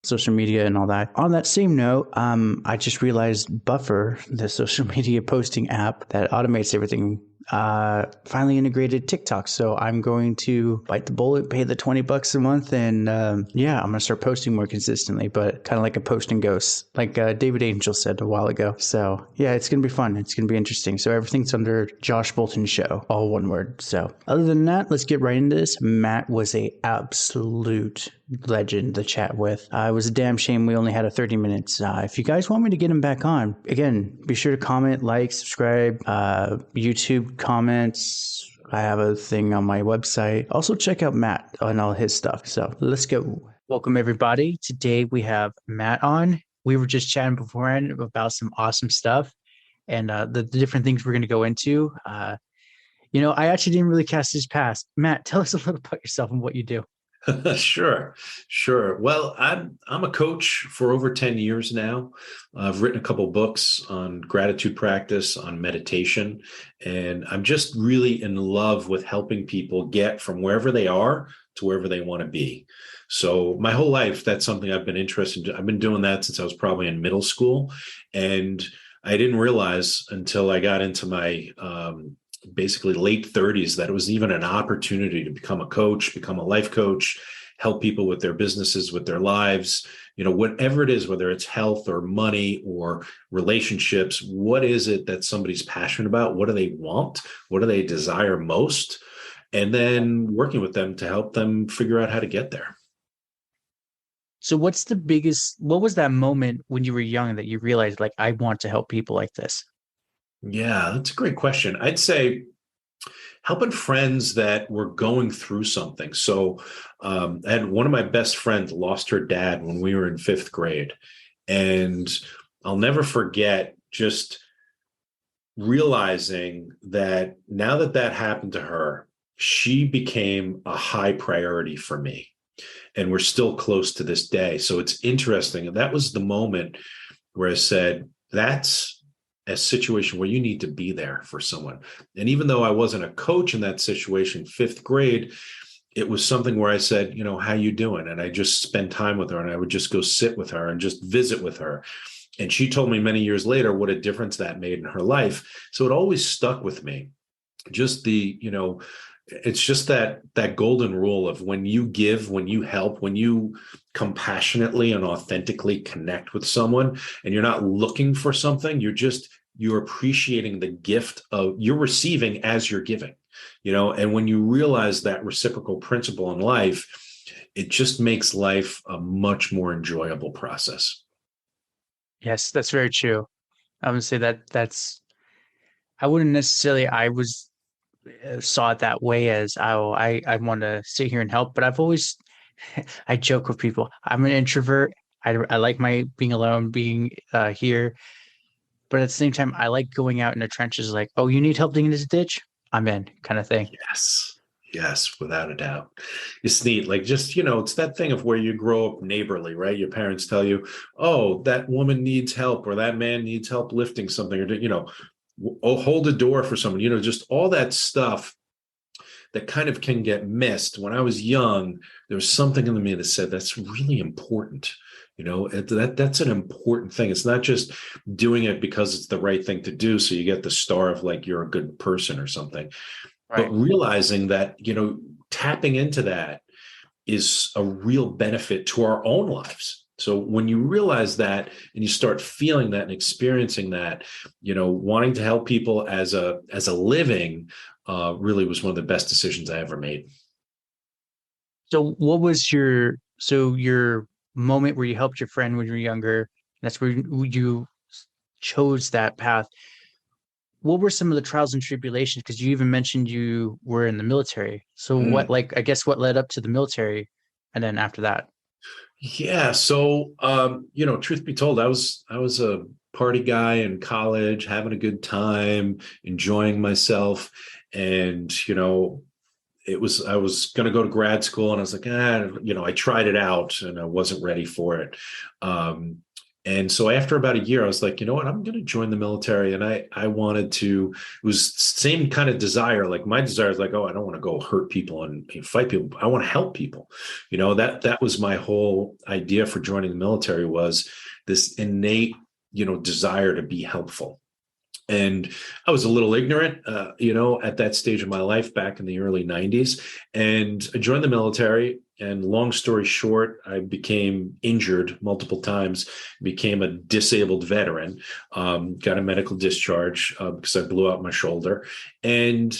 social media and all that. On that same note, I just realized Buffer, the social media posting app that automates everything, finally integrated TikTok. So I'm going to bite the bullet, pay the $20 a month, and yeah, I'm gonna start posting more consistently, but kind of like a posting ghost, like David Angel said a while ago. So yeah, it's gonna be fun. It's gonna be interesting. So everything's under Josh Bolton Show, all one word. So other than that, let's get right into this. Matt was a absolute legend to chat with. It was a damn shame we only had a 30 minutes. If you guys want me to get him back on, again, be sure to comment, like, subscribe, YouTube comments. I have a thing on my website. Also check out Matt on all his stuff. So let's go. Welcome everybody. Today we have Matt on. We were just chatting beforehand about some awesome stuff and the different things we're going to go into. I actually didn't really cast his past. Matt, tell us a little about yourself and what you do. Sure. Well, I'm a coach for over 10 years now. I've written a couple books on gratitude practice, on meditation, and I'm just really in love with helping people get from wherever they are to wherever they want to be. So my whole life, that's something I've been interested in. I've been doing that since I was probably in middle school, and I didn't realize until I got into my basically late 30s that it was even an opportunity to become a coach, become a life coach, help people with their businesses, with their lives, whatever it is, whether it's health or money or relationships. What is it that somebody's passionate about? What do they want? What do they desire most? And then working with them to help them figure out how to get there. So what was that moment when you were young that you realized, like, I want to help people like this? Yeah, that's a great question. I'd say helping friends that were going through something. So I had one of my best friends lost her dad when we were in fifth grade. And I'll never forget just realizing that now that that happened to her, she became a high priority for me. And we're still close to this day. So it's interesting. And that was the moment where I said, that's a situation where you need to be there for someone. And even though I wasn't a coach in that situation, fifth grade, it was something where I said, how you doing? And I just spent time with her, and I would just go sit with her and just visit with her. And she told me many years later what a difference that made in her life. So it always stuck with me. Just it's just that golden rule of when you give, when you help, when you compassionately and authentically connect with someone, and you're not looking for something, you're appreciating the gift of you're receiving as you're giving, and when you realize that reciprocal principle in life, it just makes life a much more enjoyable process. Yes, that's very true. I would say I wouldn't necessarily, saw it that way as, oh, I want to sit here and help, but I've always, I joke with people, I'm an introvert. I like my being alone, being here. But at the same time, I like going out in the trenches, like, oh, you need help digging this ditch? I'm in, kind of thing. Yes, without a doubt. It's neat. Like, just, it's that thing of where you grow up neighborly, right? Your parents tell you, oh, that woman needs help, or that man needs help lifting something, or, oh, hold a door for someone, just all that stuff that kind of can get missed. When I was young, there was something in me that said, that's really important. That's an important thing. It's not just doing it because it's the right thing to do, so you get the star of like you're a good person or something. Right. But realizing that, tapping into that is a real benefit to our own lives. So when you realize that and you start feeling that and experiencing that, wanting to help people as a living really was one of the best decisions I ever made. So what was your moment where you helped your friend when you were younger? That's where you chose that path. What were some of the trials and tribulations? Because you even mentioned you were in the military. So what, I guess, what led up to the military, and then after that? Yeah. So, truth be told, I was a party guy in college, having a good time, enjoying myself. And, I was going to go to grad school, and I was like, I tried it out and I wasn't ready for it. And so after about a year, I was like, you know what, I'm going to join the military. And I wanted to, it was same kind of desire. Like my desire is like, oh, I don't want to go hurt people and fight people. I want to help people. That was my whole idea for joining the military, was this innate, desire to be helpful. And I was a little ignorant, at that stage of my life back in the early 90s. And I joined the military. And long story short, I became injured multiple times, became a disabled veteran, got a medical discharge because I blew out my shoulder. And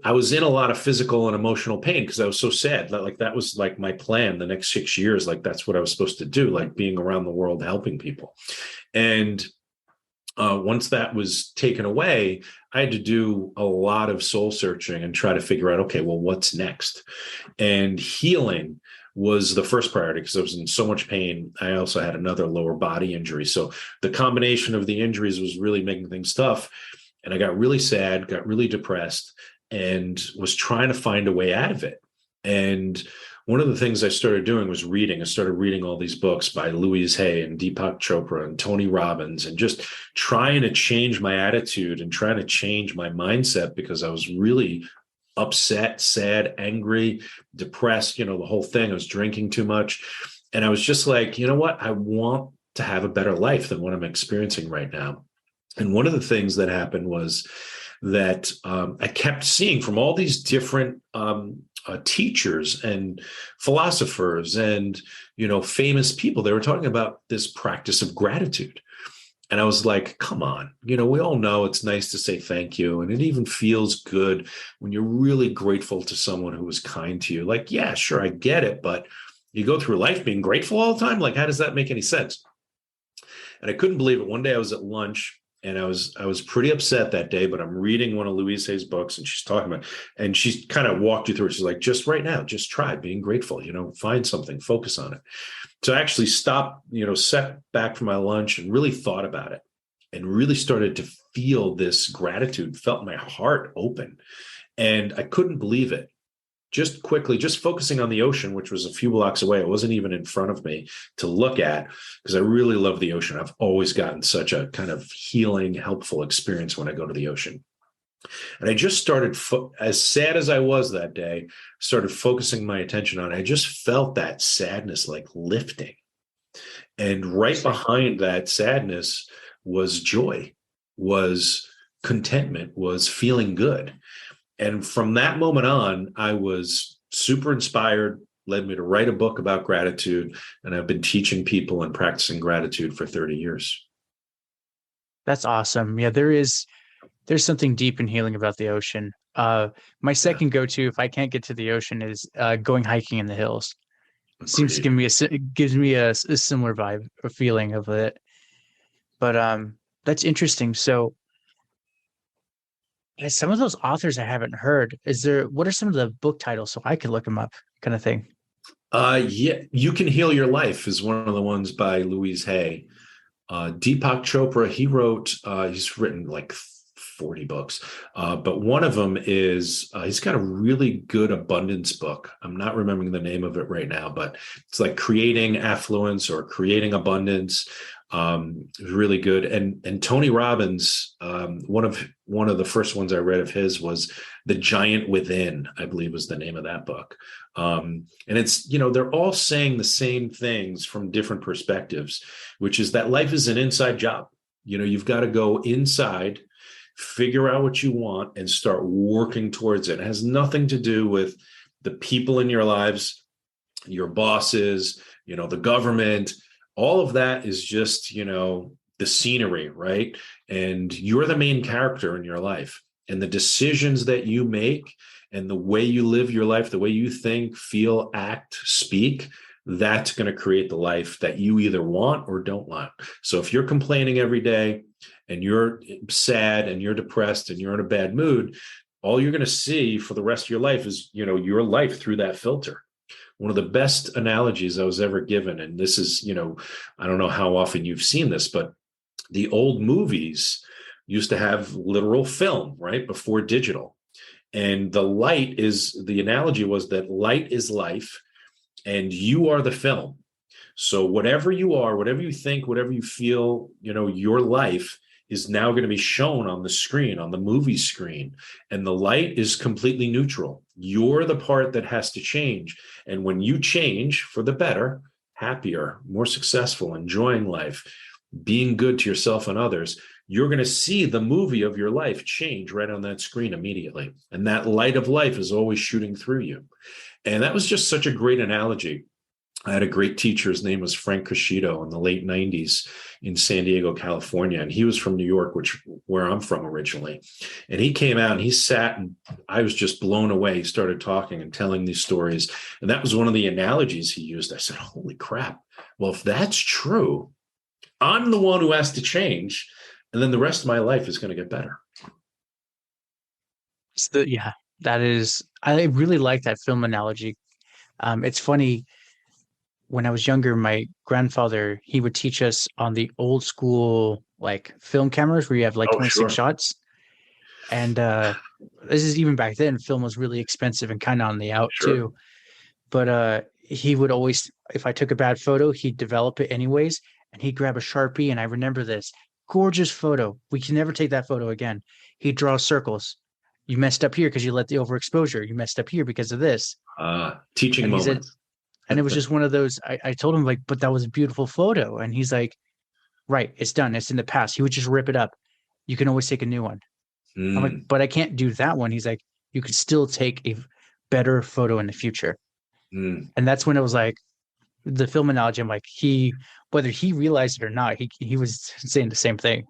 I was in a lot of physical and emotional pain because I was so sad. Like that was like my plan the next 6 years. Like that's what I was supposed to do, like being around the world helping people. And once that was taken away, I had to do a lot of soul searching and try to figure out, okay, well, what's next? And healing was the first priority because I was in so much pain. I also had another lower body injury. So the combination of the injuries was really making things tough. And I got really sad, got really depressed, and was trying to find a way out of it. And one of the things I started doing was reading. I started reading all these books by Louise Hay and Deepak Chopra and Tony Robbins, and just trying to change my attitude and trying to change my mindset because I was really upset, sad, angry, depressed, the whole thing. I was drinking too much. And I was just like, you know what? I want to have a better life than what I'm experiencing right now. And one of the things that happened was that I kept seeing from all these different teachers and philosophers and, famous people, they were talking about this practice of gratitude. And I was like, come on, we all know it's nice to say thank you. And it even feels good when you're really grateful to someone who was kind to you. Like, yeah, sure, I get it. But you go through life being grateful all the time. Like, how does that make any sense? And I couldn't believe it. One day I was at lunch and I was pretty upset that day, but I'm reading one of Louise Hay's books and she's talking about, and she's kind of walked you through it. She's like, just right now, just try being grateful, find something, focus on it. So I actually stopped, sat back from my lunch and really thought about it and really started to feel this gratitude, felt my heart open. And I couldn't believe it. Just quickly, just focusing on the ocean, which was a few blocks away. It wasn't even in front of me to look at because I really love the ocean. I've always gotten such a kind of healing, helpful experience when I go to the ocean. And I just started, as sad as I was that day, started focusing my attention on it. I just felt that sadness like lifting. And right behind that sadness was joy, was contentment, was feeling good. And from that moment on, I was super inspired, led me to write a book about gratitude. And I've been teaching people and practicing gratitude for 30 years. That's awesome. Yeah, there's something deep and healing about the ocean. My Yeah, second go-to, if I can't get to the ocean, is going hiking in the hills. Seems to agreed. give me gives me a similar vibe, a feeling of it. But that's interesting. So, some of those authors I haven't heard. What are some of the book titles so I could look them up, kind of thing? Yeah, You Can Heal Your Life is one of the ones by Louise Hay. Deepak Chopra, he's written like 40 books, but one of them is he's got a really good abundance book. I'm not remembering the name of it right now, but it's like creating affluence or creating abundance. Really good. And Tony Robbins, one of the first ones I read of his was The Giant Within, I believe was the name of that book. And it's, they're all saying the same things from different perspectives, which is that life is an inside job. You've got to go inside, figure out what you want, and start working towards it. It has nothing to do with the people in your lives, your bosses, the government. All of that is just, the scenery, right? And you're the main character in your life. And the decisions that you make and the way you live your life, the way you think, feel, act, speak, that's going to create the life that you either want or don't want. So if you're complaining every day and you're sad and you're depressed and you're in a bad mood, all you're going to see for the rest of your life is, your life through that filter. One of the best analogies I was ever given, and this is, I don't know how often you've seen this, but the old movies used to have literal film, right, before digital. And the analogy was that light is life and you are the film. So whatever you are, whatever you think, whatever you feel, your life is now going to be shown on the screen, on the movie screen. And the light is completely neutral. You're the part that has to change. And when you change for the better, happier, more successful, enjoying life, being good to yourself and others, you're going to see the movie of your life change right on that screen immediately. And that light of life is always shooting through you. And that was just such a great analogy. I had a great teacher. His name was Frank Crescido in the late 90s in San Diego, California. And he was from New York, where I'm from originally. And he came out and he sat, and I was just blown away. He started talking and telling these stories. And that was one of the analogies he used. I said, holy crap. Well, if that's true, I'm the one who has to change. And then the rest of my life is going to get better. Yeah, that is, I really like that film analogy. It's funny, when I was younger, my grandfather, he would teach us on the old school, like film cameras where you have like Oh, 26 sure. shots. And this is even back then, film was really expensive and kind of on the out Sure. too. But he would always, if I took a bad photo, he'd develop it anyways. And he'd grab a Sharpie. And I remember this gorgeous photo. We can never take that photo again. He'd draw circles. You messed up here because you let the overexposure. You messed up here because of this. Teaching And he said, moments. and it was just one of those. I told him, like, but that was a beautiful photo. And he's like, right, it's done. It's in the past. He would just rip it up. You can always take a new one. I'm like, Mm, but I can't do that one. He's like, you could still take a better photo in the future. mm. And that's when it was like the film analogy. I'm like, whether he realized it or not, he was saying the same thing.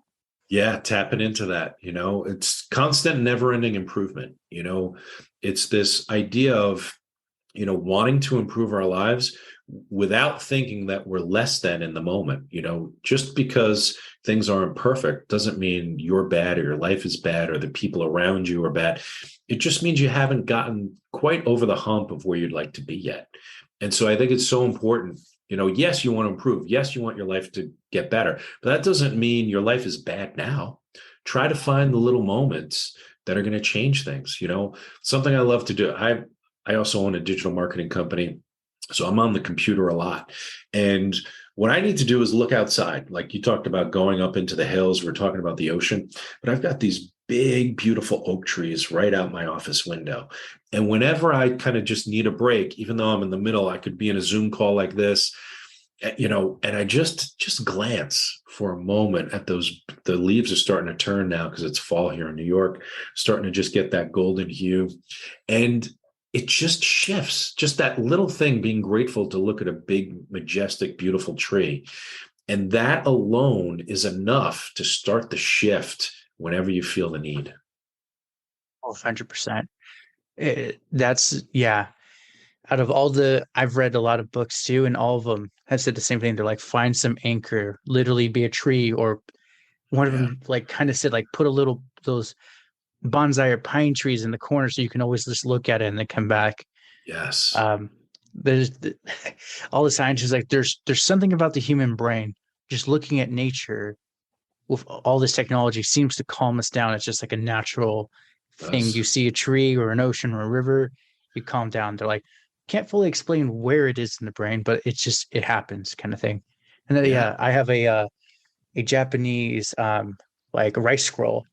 Yeah, tapping into that, it's constant, never ending improvement. It's this idea of, wanting to improve our lives without thinking that we're less than in the moment. Just because things aren't perfect doesn't mean you're bad or your life is bad or the people around you are bad. It just means you haven't gotten quite over the hump of where you'd like to be yet. And so I think it's so important. Yes, you want to improve. Yes, you want your life to get better, but that doesn't mean your life is bad now. Try to find the little moments that are going to change things. Something I love to do. I also own a digital marketing company. So I'm on the computer a lot. And what I need to do is look outside. Like you talked about going up into the hills. We're talking about the ocean, but I've got these big, beautiful oak trees right out my office window. And whenever I kind of just need a break, even though I'm in the middle, I could be in a Zoom call like this, and I just glance for a moment at those. The leaves are starting to turn now because it's fall here in New York, starting to just get that golden hue. And it just shifts, just that little thing, being grateful to look at a big, majestic, beautiful tree. And that alone is enough to start the shift whenever you feel the need. 100%. That's, yeah. Out of I've read a lot of books too, and all of them have said the same thing. They're like, find some anchor, literally be a tree, or one of Yeah. them like kind of said, like, put those bonsai or pine trees in the corner so you can always just look at it and then come back. Yes. Um, there's all the science is like, there's something about the human brain. Just looking at nature with all this technology seems to calm us down. It's just like a natural thing. Yes. You see a tree or an ocean or a river, you calm down. They're like, can't fully explain where it is in the brain, but it happens, kind of thing. And then, Yeah. yeah, I have a Japanese like rice scroll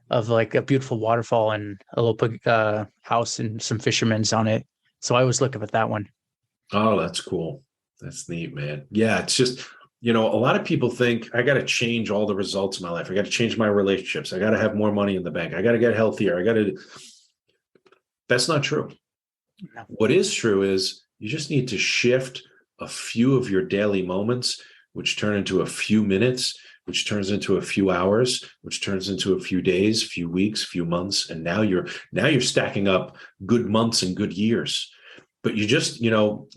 of like a beautiful waterfall and a little house and some fishermen's on it. So I always look up at that one. Oh, that's cool. That's neat, man. Yeah, it's just, a lot of people think I got to change all the results of my life. I got to change my relationships. I got to have more money in the bank. I got to get healthier. That's not true. No. What is true is you just need to shift a few of your daily moments, which turn into a few minutes, which turns into a few hours, which turns into a few days, few weeks, few months. And now you're stacking up good months and good years. But you just,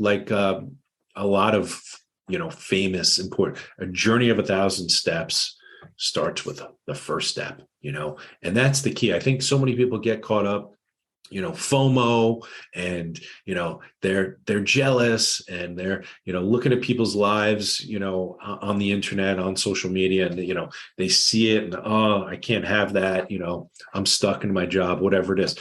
like a lot of, famous, important, a journey of 1,000 steps starts with the first step, and that's the key. I think so many people get caught up, FOMO, and they're jealous, and they're looking at people's lives, on the internet, on social media, and they see it, and oh, I can't have that, I'm stuck in my job, whatever it is.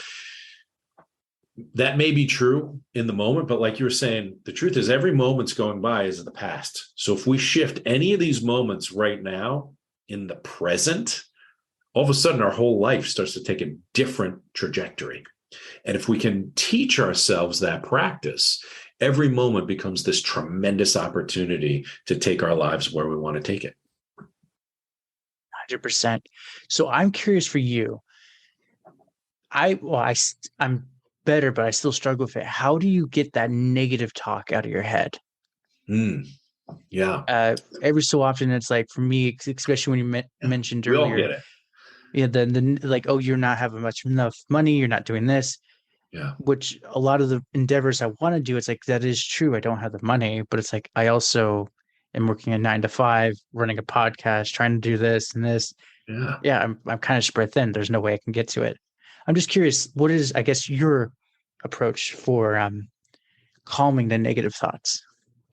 That may be true in the moment, but like you were saying, the truth is every moment's going by is the past. So if we shift any of these moments right now in the present, all of a sudden our whole life starts to take a different trajectory. And if we can teach ourselves that practice, every moment becomes this tremendous opportunity to take our lives where we want to take it. 100%. So I'm curious for you. I'm better, but I still struggle with it. How do you get that negative talk out of your head? Mm, yeah. Every so often, it's like for me, especially when you mentioned We all earlier, get it. yeah, the like, oh, you're not having much enough money, you're not doing this, Yeah. which a lot of the endeavors I want to do, it's like that is true. I don't have the money, but it's like I also am working a 9 to 5, running a podcast, trying to do this and this. Yeah. Yeah, I'm kind of spread thin. There's no way I can get to it. I'm just curious, what is, I guess, your approach for calming the negative thoughts?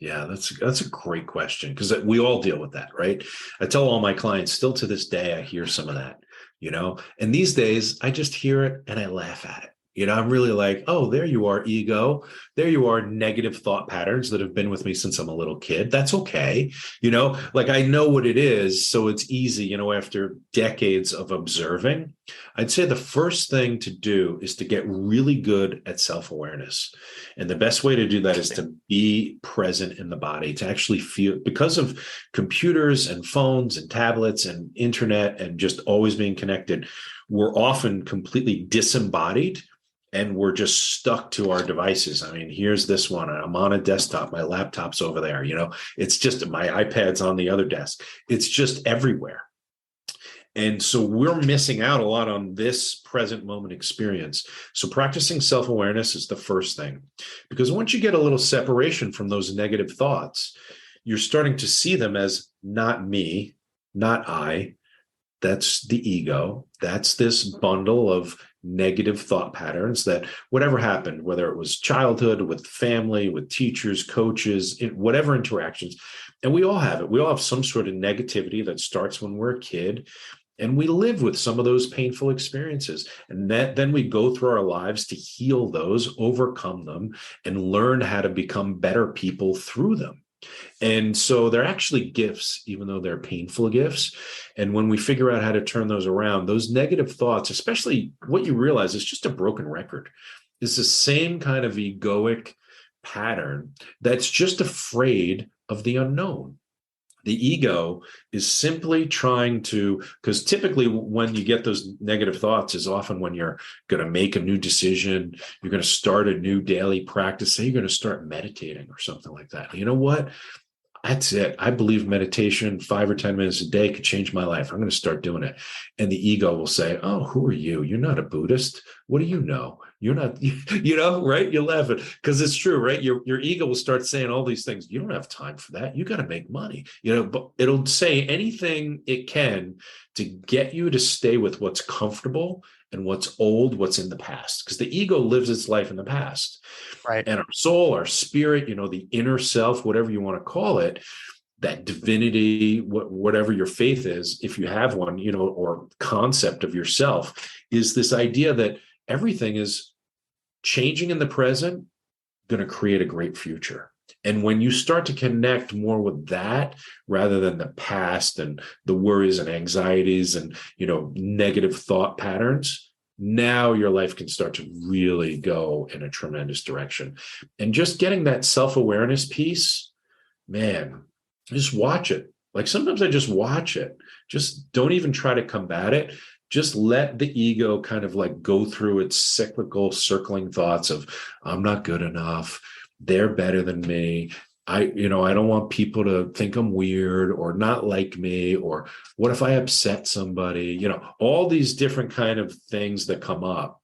Yeah, that's a great question because we all deal with that, right? I tell all my clients still to this day, I hear some of that, and these days I just hear it and I laugh at it. I'm really like, oh, there you are, ego. There you are, negative thought patterns that have been with me since I'm a little kid. That's okay. Like I know what it is. So it's easy, after decades of observing. I'd say the first thing to do is to get really good at self awareness. And the best way to do that is to be present in the body, to actually feel, because of computers and phones and tablets and internet and just always being connected, we're often completely disembodied and we're just stuck to our devices. I mean, here's this one. I'm on a desktop. My laptop's over there. It's just my iPad's on the other desk. It's just everywhere. And so we're missing out a lot on this present moment experience. So practicing self-awareness is the first thing, because once you get a little separation from those negative thoughts, you're starting to see them as not me, not I. That's the ego. That's this bundle of negative thought patterns that whatever happened, whether it was childhood, with family, with teachers, coaches, whatever interactions, and we all have it. We all have some sort of negativity that starts when we're a kid. And we live with some of those painful experiences. And then we go through our lives to heal those, overcome them, and learn how to become better people through them. And so they're actually gifts, even though they're painful gifts. And when we figure out how to turn those around, those negative thoughts, especially what you realize is just a broken record, is the same kind of egoic pattern that's just afraid of the unknown. The ego is simply trying to, because typically when you get those negative thoughts is often when you're going to make a new decision, you're going to start a new daily practice, say you're going to start meditating or something like that. You know what? That's it. I believe meditation, 5 or 10 minutes a day could change my life. I'm going to start doing it. And the ego will say, oh, who are you? You're not a Buddhist. What do you know? You're not, right? You're laughing because it's true, right? Your ego will start saying all these things. You don't have time for that. You got to make money, but it'll say anything it can to get you to stay with what's comfortable and what's old, what's in the past, because the ego lives its life in the past. Right. And our soul, our spirit, the inner self, whatever you want to call it, that divinity, whatever your faith is, if you have one, or concept of yourself, is this idea that everything is changing in the present, going to create a great future. And when you start to connect more with that rather than the past and the worries and anxieties and, negative thought patterns, now your life can start to really go in a tremendous direction. And just getting that self-awareness piece, man, just watch it. Like sometimes I just watch it. Just don't even try to combat it. Just let the ego kind of like go through its cyclical circling thoughts of, I'm not good enough. They're better than me. I don't want people to think I'm weird or not like me, or what if I upset somebody? All these different kind of things that come up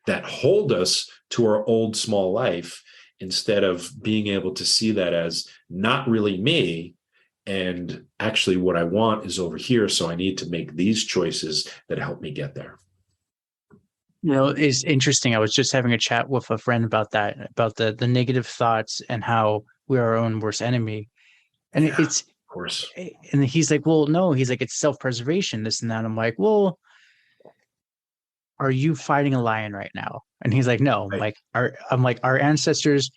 that hold us to our old small life instead of being able to see that as not really me. And actually what I want is over here. So I need to make these choices that help me get there. It's interesting. I was just having a chat with a friend about that, about the negative thoughts and how we're our own worst enemy. And Yeah, it's, of course. and he's like, well, no, he's like, it's self-preservation, this and that. I'm like, well, are you fighting a lion right now? And he's like, no. Right. I'm like, our ancestors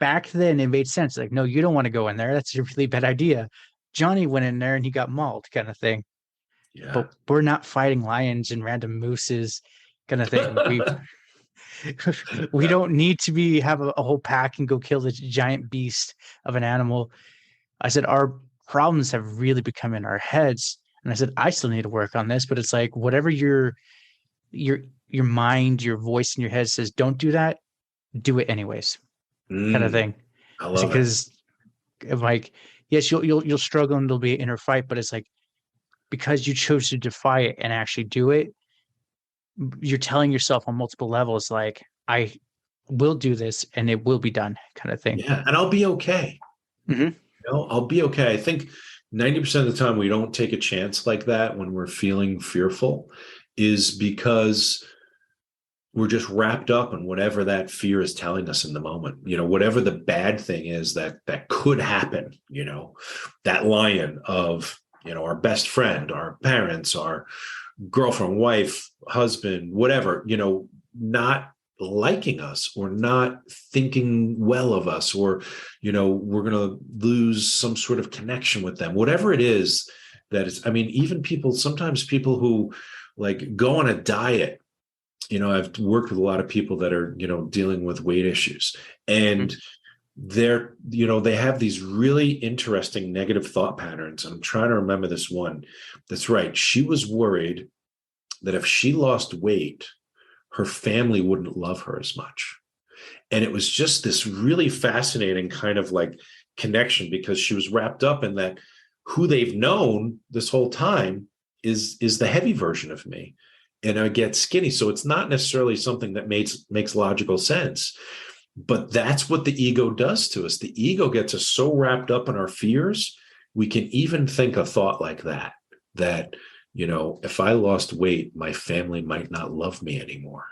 back then, it made sense. Like, no, you don't want to go in there. That's a really bad idea. Johnny went in there and he got mauled, kind of thing. Yeah. But we're not fighting lions and random mooses, kind of thing. We Yeah. don't need to be have a whole pack and go kill this giant beast of an animal. I said our problems have really become in our heads, and I said I still need to work on this. But it's like whatever your your mind, your voice in your head says, don't do that. Do it anyways, kind of Mm, thing. I It's love it. because like yes, you'll struggle and there'll be an inner fight, but it's like because you chose to defy it and actually do it, you're telling yourself on multiple levels like I will do this and it will be done, kind of thing. Yeah. And I'll be okay. Hmm. I'll be okay. I think 90% of the time we don't take a chance like that when we're feeling fearful is because we're just wrapped up in whatever that fear is telling us in the moment. Whatever the bad thing is that could happen, that lion of, our best friend, our parents, our girlfriend, wife, husband, whatever, not liking us or not thinking well of us, or, we're going to lose some sort of connection with them, whatever it is that is. I mean, even sometimes people who like go on a diet, I've worked with a lot of people that are, dealing with weight issues, and they have these really interesting negative thought patterns. I'm trying to remember this one. That's right. She was worried that if she lost weight, her family wouldn't love her as much. And it was just this really fascinating kind of like connection, because she was wrapped up in that who they've known this whole time is the heavy version of me. And I get skinny. So it's not necessarily something that makes logical sense. But that's what the ego does to us. The ego gets us so wrapped up in our fears, we can even think a thought like that, if I lost weight, my family might not love me anymore.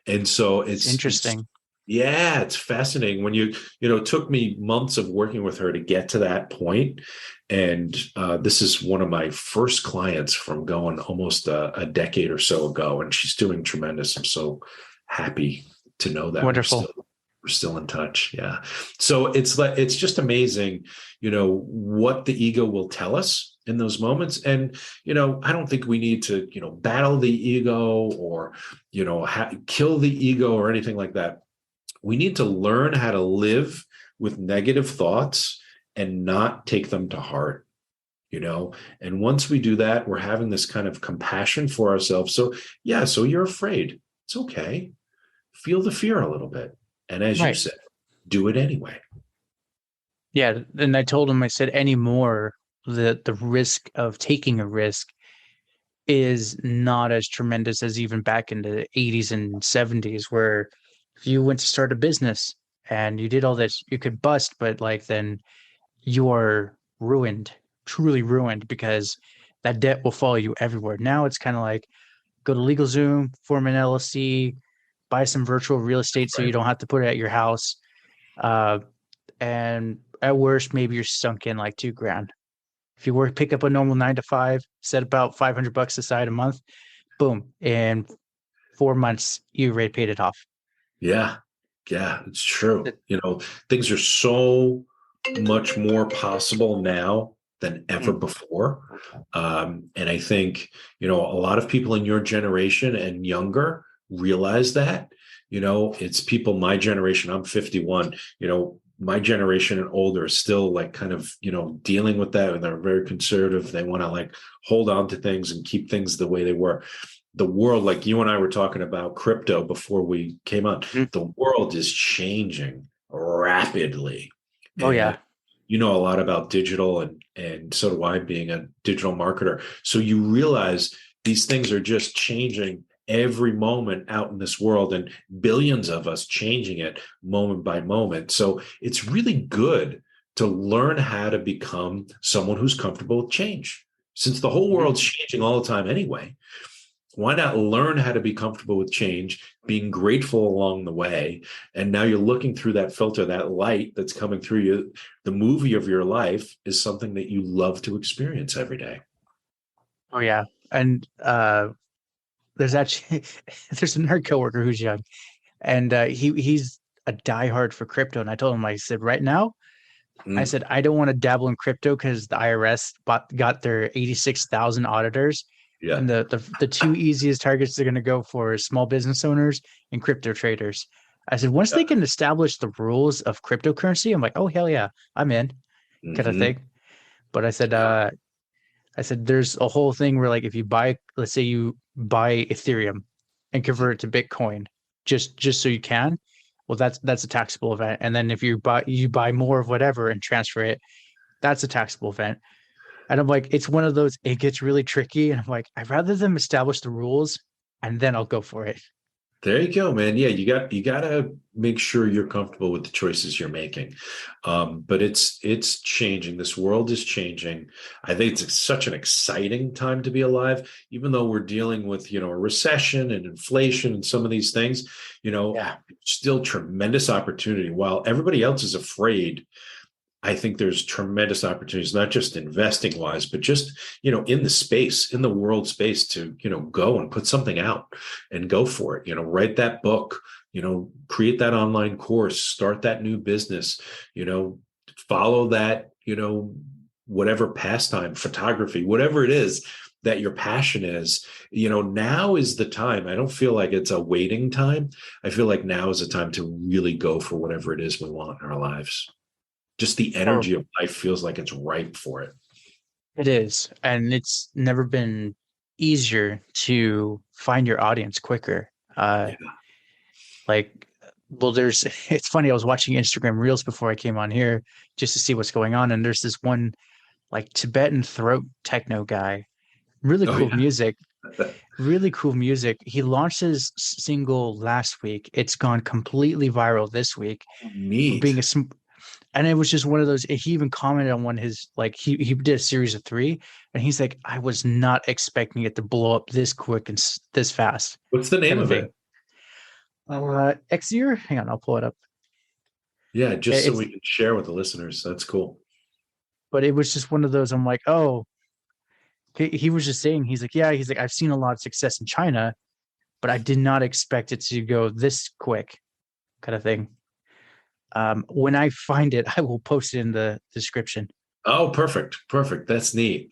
And so It's it's interesting. yeah, it's fascinating when it took me months of working with her to get to that point. And this is one of my first clients from going almost a decade or so ago, and she's doing tremendous. I'm so happy to know that Wonderful. we're still in touch. Yeah. So it's just amazing, what the ego will tell us in those moments. And, I don't think we need to, battle the ego or, kill the ego or anything like that. We need to learn how to live with negative thoughts and not take them to heart, and once we do that, we're having this kind of compassion for ourselves. So yeah, so you're afraid. It's okay. Feel the fear a little bit. And as you Right. said, do it anyway. Yeah. And I told him, I said, anymore, the risk of taking a risk is not as tremendous as even back in the 80s and 70s, where if you went to start a business and you did all this, you could bust, but like then you are ruined, truly ruined, because that debt will follow you everywhere. Now it's kind of like go to LegalZoom, form an LLC, buy some virtual real estate so you Right. don't have to put it at your house. Uh, and at worst, maybe you're sunk in like 2 grand. If you pick up a normal 9 to 5, set about $500 aside a month, boom, in 4 months, you already paid it off. Yeah. Yeah, it's true. That- Things are so much more possible now than ever mm, before. And I think, a lot of people in your generation and younger realize that. It's people my generation, I'm 51, my generation and older is still like kind of, dealing with that. And they're very conservative. They want to like hold on to things and keep things the way they were. The world, like you and I were talking about crypto before we came on, mm. the world is changing rapidly. Oh And yeah. you know a lot about digital, and so do I, being a digital marketer. So you realize these things are just changing every moment out in this world, and billions of us changing it moment by moment. So it's really good to learn how to become someone who's comfortable with change. Since the whole Mhm. world's changing all the time anyway, why not learn how to be comfortable with change, being grateful along the way? And now you're looking through that filter, that light that's coming through you. The movie of your life is something that you love to experience every day. Oh yeah. And there's actually there's another coworker who's young, and he's a diehard for crypto. And I told him, I said, right now, I Mm, said I don't want to dabble in crypto because the IRS got their 86,000 auditors, yeah. and the two easiest targets they're going to go for is small business owners and crypto traders. I said once Yeah. they can establish the rules of cryptocurrency, I'm like, oh hell yeah, I'm in, kind of Hmm. thing. But I said there's a whole thing where like if you buy, let's say you buy Ethereum and convert it to Bitcoin, just so you can, well that's a taxable event. And then if you buy more of whatever and transfer it, that's a taxable event. And I'm like, it's one of those, it gets really tricky. And I'm like, I'd rather them establish the rules and then I'll go for it. There you go, man. Yeah, you got to make sure you're comfortable with the choices you're making. But it's changing. This world is changing. I think it's such an exciting time to be alive, even though we're dealing with a recession and inflation and some of these things. Yeah. Still tremendous opportunity. While everybody else is afraid, I think there's tremendous opportunities, not just investing wise, but just, in the space, in the world space to, go and put something out and go for it, write that book, create that online course, start that new business, follow that, whatever pastime, photography, whatever it is that your passion is, now is the time. I don't feel like it's a waiting time. I feel like now is the time to really go for whatever it is we want in our lives. Just the Oh, energy of life feels like it's ripe for it. it is. And it's never been easier to find your audience quicker. Yeah. Like, well, there's, it's funny. I was watching Instagram Reels before I came on here just to see what's going on. And there's this one like Tibetan throat techno guy, really Oh cool yeah. music, really cool music. He launched his single last week. It's gone completely viral this week for Neat. being and it was just one of those. He even commented on one of his like he did a series of three, and he's like, I was not expecting it to blow up this quick and this fast, What's the name kind of of thing. it? Xer, hang on, I'll pull it up. Yeah, just so It's we can share with the listeners. That's cool. but it was just one of those. I'm like, oh, he was just saying, he's like, yeah, he's like, I've seen a lot of success in China, but I did not expect it to go this quick, kind of thing. When I find it, I will post it in the description. Oh, perfect. Perfect. That's neat.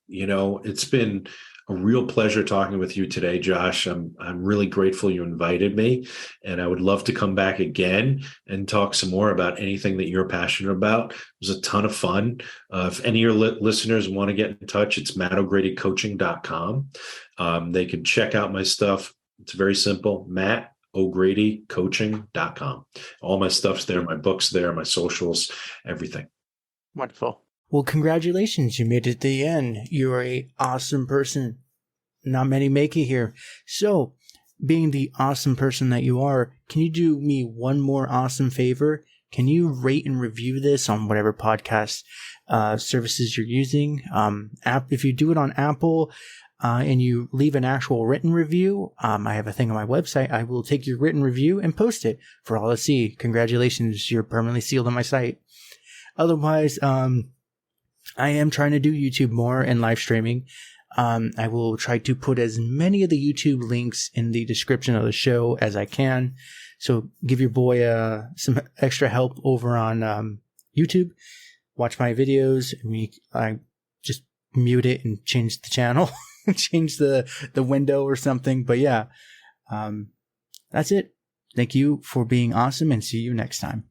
It's been a real pleasure talking with you today, Josh. I'm really grateful you invited me, and I would love to come back again and talk some more about anything that you're passionate about. It was a ton of fun. If any of your listeners want to get in touch, it's mattogradycoaching.com. They can check out my stuff. It's very simple. mattogradycoaching.com. All my stuff's there, my book's there, my socials, everything. Wonderful. Well, congratulations. You made it to the end. You are a awesome person. Not many make it here. So, being the awesome person that you are, can you do me one more awesome favor? Can you rate and review this on whatever podcast services you're using? If you do it on Apple and you leave an actual written review, I have a thing on my website. I will take your written review and post it for all to see. Congratulations. You're permanently sealed on my site. Otherwise, I am trying to do YouTube more and live streaming. I will try to put as many of the YouTube links in the description of the show as I can. So give your boy some extra help over on YouTube. Watch my videos. I just mute it and change the channel, change the window or something. But yeah, that's it. Thank you for being awesome, and see you next time.